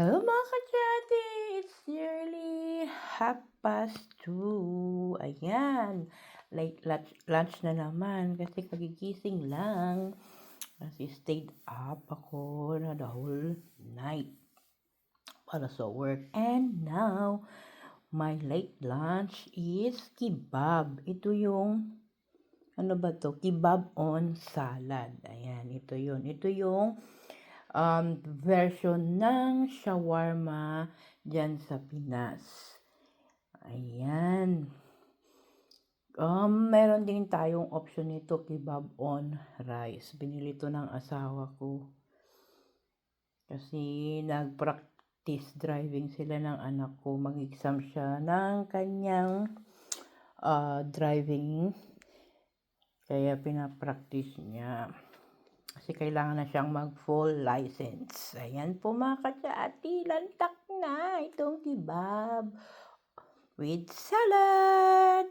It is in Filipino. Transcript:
Hello mga ka-chatty! It's nearly 2:30. Ayan. Late lunch na naman kasi kagigising lang. Kasi stayed up ako na the whole night para sa work. And now, my late lunch is kebab. Ito yung, ano ba to? Kebab on salad. Ayan, ito yun. Ito yung version ng shawarma dyan sa Pinas. Ayan. Meron din tayong option nito, kebab on rice. Binili to ng asawa ko. Kasi nag-practice driving sila ng anak ko. Mag-exam siya ng kanyang driving. Kaya pinapractice niya. Kasi kailangan na siyang mag-full license. Ayan po mga ka-chatty, lantak na itong kebab with salad.